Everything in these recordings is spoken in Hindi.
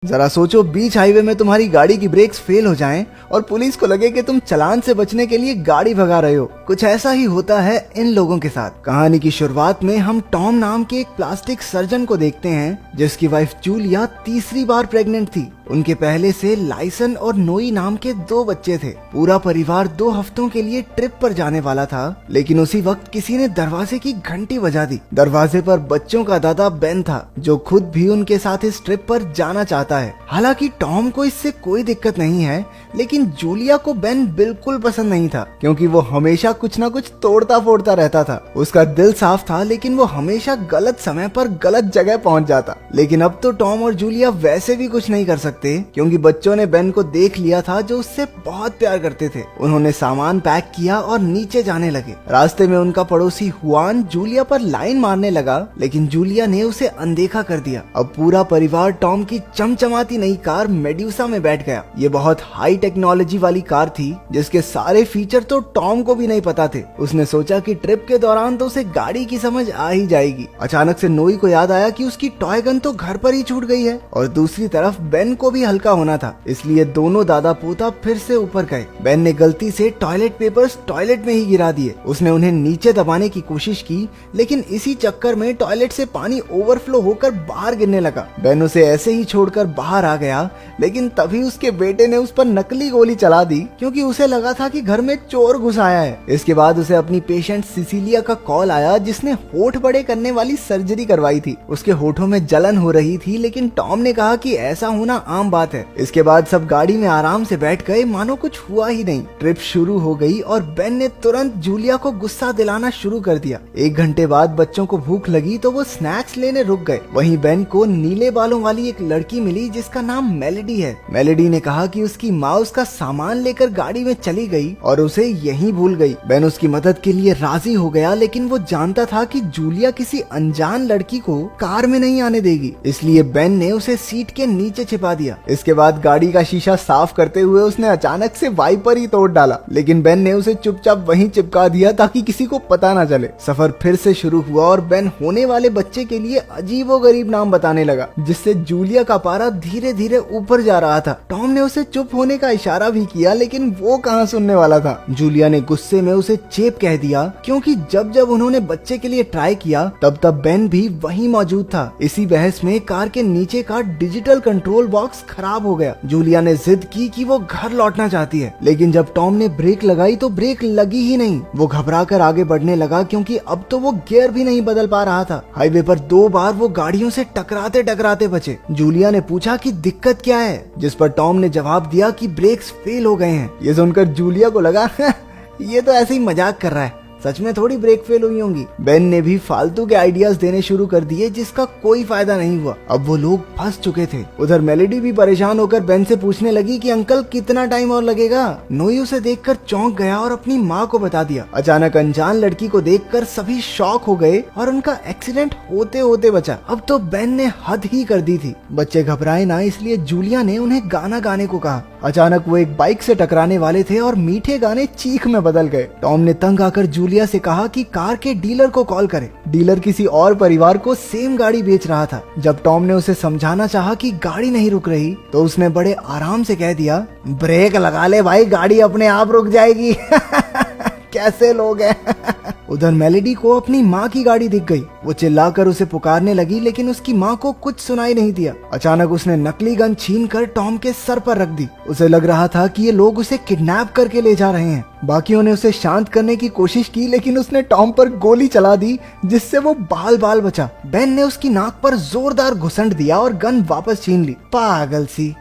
जरा सोचो, बीच हाईवे में तुम्हारी गाड़ी की ब्रेक्स फेल हो जाएं और पुलिस को लगे कि तुम चालान से बचने के लिए गाड़ी भगा रहे हो। कुछ ऐसा ही होता है इन लोगों के साथ। कहानी की शुरुआत में हम टॉम नाम के एक प्लास्टिक सर्जन को देखते हैं जिसकी वाइफ जूलिया तीसरी बार प्रेग्नेंट थी। उनके पहले से लाइसन और नोई नाम के 2 बच्चे थे। पूरा परिवार 2 हफ्तों के लिए ट्रिप पर जाने वाला था, लेकिन उसी वक्त किसी ने दरवाजे की घंटी बजा दी। दरवाजे पर बच्चों का दादा बेन था, जो खुद भी उनके साथ इस ट्रिप पर जाना चाहता है। हालांकि टॉम को इससे कोई दिक्कत नहीं है, लेकिन जूलिया को बेन बिल्कुल पसंद नहीं था, क्योंकि वो हमेशा कुछ न कुछ तोड़ता फोड़ता रहता था। उसका दिल साफ था, लेकिन वो हमेशा गलत समय पर गलत जगह पहुंच जाता। लेकिन अब तो टॉम और जूलिया वैसे भी कुछ नहीं कर सकते, क्योंकि बच्चों ने बेन को देख लिया था, जो उससे बहुत प्यार करते थे। उन्होंने सामान पैक किया और नीचे जाने लगे। रास्ते में उनका पड़ोसी हुआन जूलिया पर लाइन मारने लगा, लेकिन जूलिया ने उसे अनदेखा कर दिया। अब पूरा परिवार टॉम की चमचमाती नई कार मेड्यूसा में बैठ गया। ये बहुत हाई टेक्नोलॉजी वाली कार थी, जिसके सारे फीचर तो टॉम को भी नहीं पता थे। उसने सोचा कि ट्रिप के दौरान तो उसे गाड़ी की समझ आ ही जाएगी। अचानक से नोई को याद आया कि उसकी टॉय गन तो घर पर ही छूट गई है, और दूसरी तरफ बेन को भी हल्का होना था। इसलिए दोनों दादा पोता फिर से ऊपर गए। बेन ने गलती से टॉयलेट पेपर्स टॉयलेट में ही गिरा दिए। उसने उन्हें नीचे दबाने की कोशिश की, लेकिन इसी चक्कर में टॉयलेट से पानी ओवरफ्लो होकर बाहर गिरने लगा। बेन उसे ऐसे ही छोड़कर बाहर आ गया, लेकिन तभी उसके बेटे ने उस पर नकली गोली चला दी, क्योंकि उसे लगा था कि घर में चोर घुस आया है। इसके बाद उसे अपनी पेशेंट सिसिलिया का कॉल आया, जिसने होठ बड़े करने वाली सर्जरी करवाई थी। उसके होठों में जलन हो रही थी, लेकिन टॉम ने कहा कि ऐसा होना आम बात है। इसके बाद सब गाड़ी में आराम से बैठ गए, मानो कुछ हुआ ही नहीं। ट्रिप शुरू हो गई और बेन ने तुरंत जूलिया को गुस्सा दिलाना शुरू कर दिया। 1 घंटे बाद बच्चों को भूख लगी तो वो स्नैक्स लेने रुक गए। वहीं बेन को नीले बालों वाली एक लड़की मिली, जिसका नाम मेलेडी है। मेलेडी ने कहा कि उसकी माँ उसका सामान लेकर गाड़ी में चली गई और उसे यहीं भूल गई। बेन उसकी मदद के लिए राजी हो गया, लेकिन वो जानता था कि जूलिया किसी अनजान लड़की को कार में नहीं आने देगी, इसलिए बेन ने उसे सीट के नीचे छिपा दिया। इसके बाद गाड़ी का शीशा साफ करते हुए उसने अचानक से वाइपर ही तोड़ डाला, लेकिन बेन ने उसे चुपचाप वहीं चिपका दिया ताकि किसी को पता न चले। सफर फिर से शुरू हुआ और बेन होने वाले बच्चे के लिए अजीबोगरीब नाम बताने लगा, जिससे जूलिया का पारा धीरे धीरे ऊपर जा रहा था। टॉम ने उसे चुप होने का इशारा भी किया, लेकिन वो कहाँ सुनने वाला था। जूलिया ने गुस्से में उसे चेप कह दिया, क्योंकि जब जब उन्होंने बच्चे के लिए ट्राई किया तब बेन भी वहीं मौजूद था। इसी बहस में कार के नीचे का डिजिटल कंट्रोल बॉक्स खराब हो गया। जूलिया ने जिद की कि वो घर लौटना चाहती है, लेकिन जब टॉम ने ब्रेक लगाई तो ब्रेक लगी ही नहीं। वो घबरा कर आगे बढ़ने लगा, क्योंकि अब तो वो गियर भी नहीं बदल पा रहा था। हाईवे पर 2 बार वो गाड़ियों से टकराते टकराते बचे। जूलिया ने पूछा कि दिक्कत क्या है, जिस पर टॉम ने जवाब दिया कि ब्रेक्स फेल हो गए हैं। ये सुनकर जूलिया को लगा ये तो ऐसे ही मजाक कर रहा है, सच में थोड़ी ब्रेक फेल हुई होंगी। बेन ने भी फालतू के आइडियाज देने शुरू कर दिए, जिसका कोई फायदा नहीं हुआ। अब वो लोग फंस चुके थे। उधर मेलेडी भी परेशान होकर बेन से पूछने लगी कि अंकल कितना टाइम और लगेगा। नोई उसे देखकर चौंक गया और अपनी माँ को बता दिया। अचानक अनजान लड़की को देखकर सभी शॉक हो गए और उनका एक्सीडेंट होते होते बचा। अब तो बेन ने हद ही कर दी थी। बच्चे घबराए ना, इसलिए जूलिया ने उन्हें गाना गाने को कहा। अचानक वो एक बाइक से टकराने वाले थे और मीठे गाने चीख में बदल गए। टॉम ने तंग आकर जूलिया से कहा कि कार के डीलर को कॉल करे। डीलर किसी और परिवार को सेम गाड़ी बेच रहा था। जब टॉम ने उसे समझाना चाहा कि गाड़ी नहीं रुक रही, तो उसने बड़े आराम से कह दिया, ब्रेक लगा ले भाई, गाड़ी अपने आप रुक जाएगी। कैसे लोग हैं। उधर मेलेडी को अपनी माँ की गाड़ी दिख गई। वो चिल्लाकर उसे पुकारने लगी, लेकिन उसकी माँ को कुछ सुनाई नहीं दिया। अचानक उसने नकली गन छीनकर टॉम के सर पर रख दी। उसे लग रहा था कि ये लोग उसे किडनैप करके ले जा रहे हैं। बाकियों ने उसे शांत करने की कोशिश की, लेकिन उसने टॉम पर गोली चला दी, जिससे वो बाल बाल बचा। बेन ने उसकी नाक पर जोरदार घुसंड दिया और गन वापस छीन ली। पागल सी।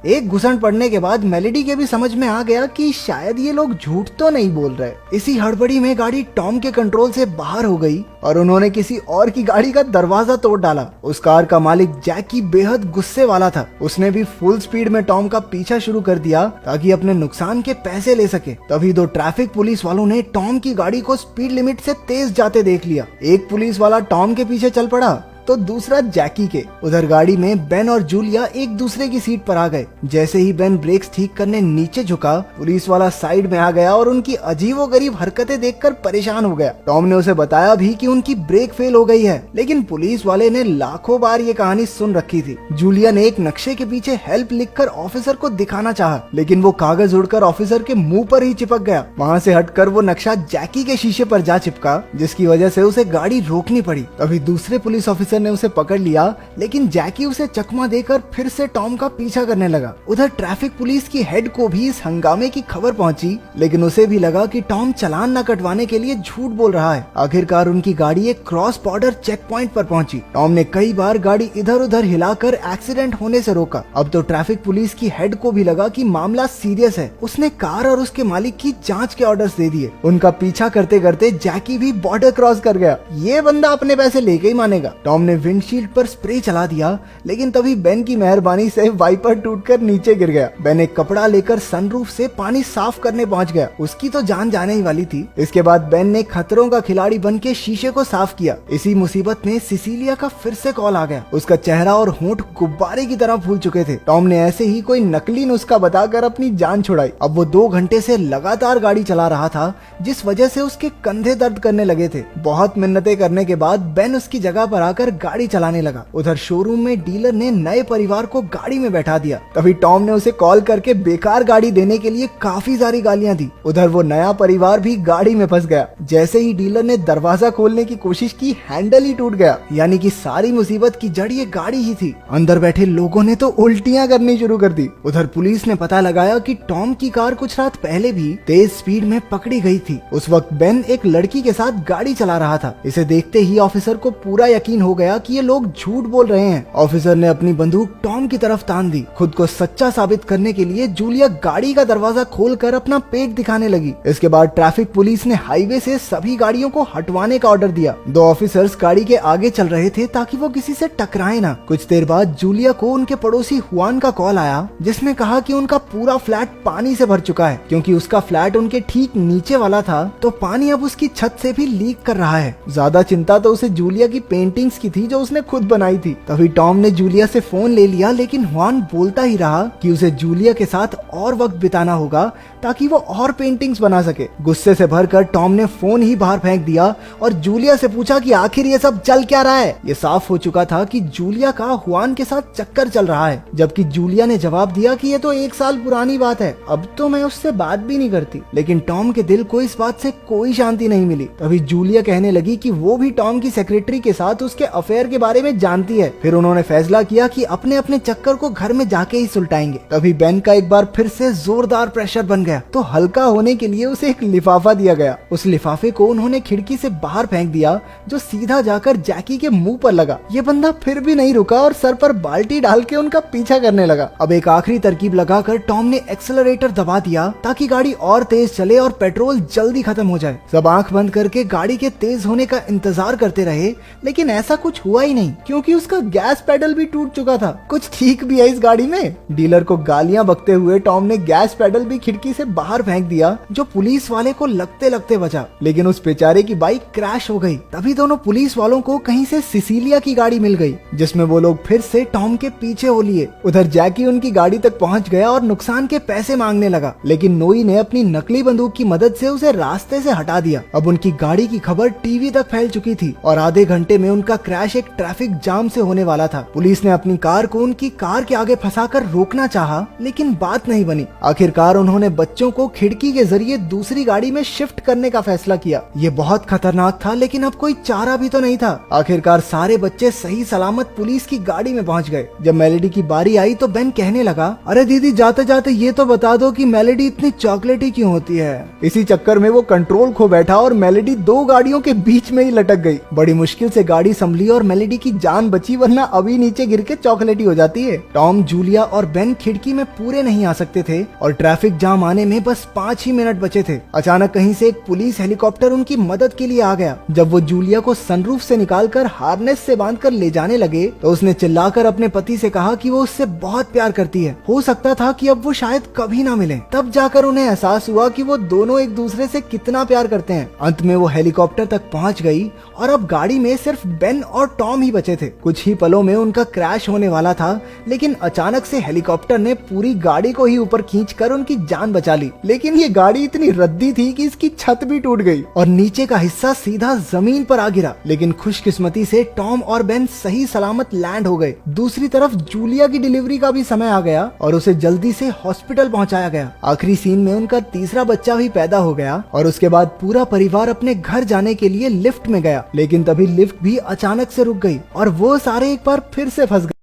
एक घुसंड पड़ने के बाद मेलेडी के भी समझ में आ गया कि शायद ये लोग झूठ तो नहीं बोल रहे। इसी हड़बड़ी में गाड़ी टॉम के कंट्रोल से बाहर हो गई और उन्होंने किसी और की गाड़ी का दरवाजा तोड़ डाला। उस कार का मालिक जैकी बेहद गुस्से वाला था। उसने भी फुल स्पीड में टॉम का पीछा शुरू कर दिया ताकि अपने नुकसान के पैसे ले सके। तभी 2 ट्रैफिक पुलिस वालों ने टॉम की गाड़ी को स्पीड लिमिट से तेज जाते देख लिया। एक पुलिस वाला टॉम के पीछे चल पड़ा तो दूसरा जैकी के। उधर गाड़ी में बेन और जूलिया एक दूसरे की सीट पर आ गए। जैसे ही बेन ब्रेक्स ठीक करने नीचे झुका, पुलिस वाला साइड में आ गया और उनकी अजीबोगरीब हरकतें देखकर परेशान हो गया। टॉम ने उसे बताया भी कि उनकी ब्रेक फेल हो गई है, लेकिन पुलिस वाले ने लाखों बार ये कहानी सुन रखी थी। जूलिया ने एक नक्शे के पीछे हेल्प लिखकर ऑफिसर को दिखाना चाहा, लेकिन वो कागज उड़कर ऑफिसर के मुंह पर ही चिपक गया। वहाँ से हटकर वो नक्शा जैकी के शीशे पर जा चिपका, जिसकी वजह से उसे गाड़ी रोकनी पड़ी। तभी दूसरे पुलिस ऑफिसर ने उसे पकड़ लिया, लेकिन जैकी उसे चकमा देकर फिर से टॉम का पीछा करने लगा। उधर ट्रैफिक पुलिस की हेड को भी इस हंगामे की खबर पहुंची, लेकिन उसे भी लगा कि टॉम चालान न कटवाने के लिए झूठ बोल रहा है। आखिरकार उनकी गाड़ी एक क्रॉस बॉर्डर चेक पॉइंट पर पहुंची। टॉम ने कई बार गाड़ी इधर उधर हिलाकर एक्सीडेंट होने से रोका। अब तो ट्रैफिक पुलिस की हेड को भी लगा कि मामला सीरियस है। उसने कार और उसके मालिक की जांच के ऑर्डर्स दे दिए। उनका पीछा करते करते जैकी भी बॉर्डर क्रॉस कर गया। ये बंदा अपने पैसे लेके ही मानेगा। टॉम ने विंडशील्ड पर स्प्रे चला दिया, लेकिन तभी बेन की मेहरबानी से वाइपर टूटकर नीचे गिर गया। बेन एक कपड़ा लेकर सनरूफ से पानी साफ करने पहुंच गया। उसकी तो जान जाने ही वाली थी। इसके बाद बेन ने खतरों का खिलाड़ी बन के शीशे को साफ किया। इसी मुसीबत में सिसिलिया का फिर से कॉल आ गया। उसका चेहरा और होंठ गुब्बारे की तरह फूल चुके थे। टॉम ने ऐसे ही कोई नकली नुस्खा बताकर अपनी जान छुड़ाई। अब वो 2 घंटे से लगातार गाड़ी चला रहा था, जिस वजह से उसके कंधे दर्द करने लगे थे। बहुत मिन्नतें करने के बाद बेन उसकी जगह पर आकर गाड़ी चलाने लगा। उधर शोरूम में डीलर ने नए परिवार को गाड़ी में बैठा दिया। तभी टॉम ने उसे कॉल करके बेकार गाड़ी देने के लिए काफी सारी गालियां दी। उधर वो नया परिवार भी गाड़ी में फंस गया। जैसे ही डीलर ने दरवाजा खोलने की कोशिश की, हैंडल ही टूट गया। यानी कि सारी मुसीबत की जड़ ये गाड़ी ही थी। अंदर बैठे लोगों ने तो उल्टियां करनी शुरू कर दी। उधर पुलिस ने पता लगाया कि टॉम की कार कुछ रात पहले भी तेज स्पीड में पकड़ी गई थी। उस वक्त बेन एक लड़की के साथ गाड़ी चला रहा था। इसे देखते ही ऑफिसर को पूरा यकीन हो गया कि ये लोग झूठ बोल रहे हैं। ऑफिसर ने अपनी बंदूक टॉम की तरफ तान दी। खुद को सच्चा साबित करने के लिए जूलिया गाड़ी का दरवाजा खोलकर अपना पेट दिखाने लगी। इसके बाद ट्रैफिक पुलिस ने हाईवे से सभी गाड़ियों को हटवाने का ऑर्डर दिया। 2 ऑफिसर्स गाड़ी के आगे चल रहे थे ताकि वो किसी से टकराए ना। कुछ देर बाद जूलिया को उनके पड़ोसी हुआन का कॉल आया, जिसने कहा कि उनका पूरा फ्लैट पानी से भर चुका है। क्योंकि उसका फ्लैट उनके ठीक नीचे वाला था, तो पानी अब उसकी छत से भी लीक कर रहा है। ज्यादा चिंता तो उसे जूलिया की पेंटिंग्स की थी, जो उसने खुद बनाई थी। तभी टॉम ने जूलिया से फोन ले लिया, लेकिन हुआन बोलता ही रहा कि उसे जूलिया के साथ और वक्त बिताना होगा ताकि वो और पेंटिंग्स बना सके। गुस्से से भरकर टॉम ने फोन ही बाहर फेंक दिया और जूलिया से पूछा कि आखिर ये सब चल क्या रहा है। ये साफ हो चुका था कि जूलिया का हुआन के साथ चक्कर चल रहा है। जबकि जूलिया ने जवाब दिया कि ये तो 1 साल पुरानी बात है, अब तो मैं उससे बात भी नहीं करती। लेकिन टॉम के दिल को इस बात से कोई शांति नहीं मिली। तभी जूलिया कहने लगी कि वो भी टॉम की सेक्रेटरी के साथ उसके अफेयर के बारे में जानती है। फिर उन्होंने फैसला किया कि अपने अपने चक्कर को घर में जाके ही सुलटाएंगे। तभी बेन का एक बार फिर से जोरदार प्रेशर बन गया, तो हल्का होने के लिए उसे एक लिफाफा दिया गया। उस लिफाफे को उन्होंने खिड़की से बाहर फेंक दिया, जो सीधा जाकर जैकी के मुंह पर लगा। ये बंदा फिर भी नहीं रुका और सर पर बाल्टी डाल के उनका पीछा करने लगा। अब एक आखिरी तरकीब लगाकर टॉम ने एक्सेलरेटर दबा दिया ताकि गाड़ी और तेज चले और पेट्रोल जल्दी खत्म हो जाए। सब आंख बंद करके गाड़ी के तेज होने का इंतजार करते रहे, लेकिन ऐसा कुछ हुआ ही नहीं, क्योंकि उसका गैस पेडल भी टूट चुका था। कुछ ठीक भी है इस गाड़ी में। डीलर को गालियां बकते हुए टॉम ने गैस पेडल भी खिड़की से बाहर फेंक दिया, जो पुलिस वाले को लगते लगते बचा। लेकिन उस बेचारे की बाइक क्रैश हो गई। तभी दोनों पुलिस वालों को कहीं से सिसिलिया की गाड़ी मिल गई, जिसमें वो लोग फिर से टॉम के पीछे हो लिए। उधर जैकी उनकी गाड़ी तक पहुंच गया और नुकसान के पैसे मांगने लगा, लेकिन नोई ने अपनी नकली बंदूक की मदद से उसे रास्ते से हटा दिया। अब उनकी गाड़ी की खबर टीवी तक फैल चुकी थी और आधे घंटे में उनका क्रैश एक ट्रैफिक जाम से होने वाला था। पुलिस ने अपनी कार को उनकी कार के आगे फंसाकर रोकना चाहा, लेकिन बात नहीं बनी। आखिरकार उन्होंने बच्चों को खिड़की के जरिए दूसरी गाड़ी में शिफ्ट करने का फैसला किया। ये बहुत खतरनाक था, लेकिन अब कोई चारा भी तो नहीं था। आखिरकार सारे बच्चे सही सलामत पुलिस की गाड़ी में पहुंच गए। जब मेलेडी की बारी आई तो बेन कहने लगा, अरे दीदी, जाते जाते ये तो बता दो कि मेलेडी इतनी चॉकलेटी क्यों होती है। इसी चक्कर में वो कंट्रोल खो बैठा और मेलेडी 2 गाड़ियों के बीच में ही लटक गई। बड़ी मुश्किल से गाड़ी संभली और मेलेडी की जान बची, वरना अभी नीचे गिर के चॉकलेटी हो जाती है। टॉम, जूलिया और बेन खिड़की में पूरे नहीं आ सकते थे और ट्रैफिक जाम आने में बस 5 ही मिनट बचे थे। अचानक कहीं से एक पुलिस हेलीकॉप्टर उनकी मदद के लिए आ गया। जब वो जूलिया को सनरूफ से निकालकर हार्नेस से बांधकर ले जाने लगे, तो उसने चिल्लाकर अपने पति से कहा कि वो उससे बहुत प्यार करती है। हो सकता था कि अब वो शायद कभी ना मिले। तब जाकर उन्हें एहसास हुआ कि वो दोनों एक दूसरे से कितना प्यार करते हैं। अंत में वो हेलीकॉप्टर तक पहुंच गई और अब गाड़ी में सिर्फ बेन और टॉम ही बचे थे। कुछ ही पलों में उनका क्रैश होने वाला था, लेकिन अचानक से हेलीकॉप्टर ने पूरी गाड़ी को ही ऊपर खींचकर उनकी जान बचा ली। लेकिन ये गाड़ी इतनी रद्दी थी कि इसकी छत भी टूट गई और नीचे का हिस्सा सीधा जमीन पर आ गिरा, लेकिन खुशकिस्मती से टॉम और बेन सही सलामत लैंड हो गए। दूसरी तरफ जूलिया की डिलीवरी का भी समय आ गया और उसे जल्दी से हॉस्पिटल पहुंचाया गया। आखिरी सीन में उनका तीसरा बच्चा भी पैदा हो गया और उसके बाद पूरा परिवार अपने घर जाने के लिए लिफ्ट में गया, लेकिन तभी लिफ्ट भी अचानक से रुक गई और वो सारे एक बार फिर से फंस गए।